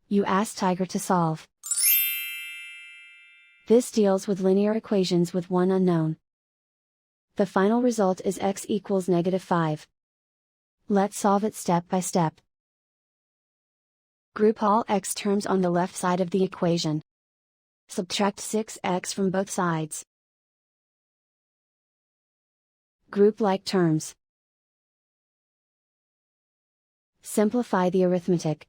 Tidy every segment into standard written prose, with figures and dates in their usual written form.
You ask Tiger to solve. This deals with linear equations with one unknown. The final result is x equals -5. Let's solve it step by step. Group all x terms on the left side of the equation. Subtract 6x from both sides. Group like terms. Simplify the arithmetic.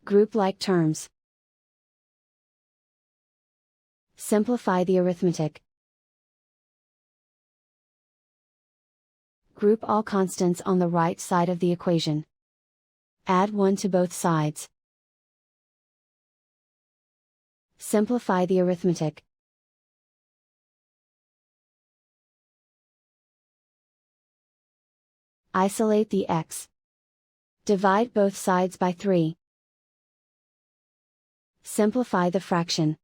Group like terms. Simplify the arithmetic. Group all constants on the right side of the equation. Add 1 to both sides. Simplify the arithmetic. Isolate the x. Divide both sides by 3. Simplify the fraction.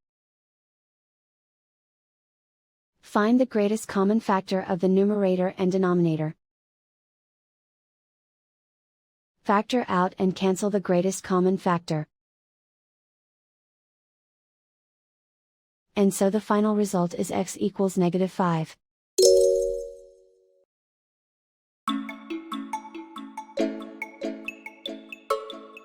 Find the greatest common factor of the numerator and denominator. Factor out and cancel the greatest common factor. And so the final result is x equals -5.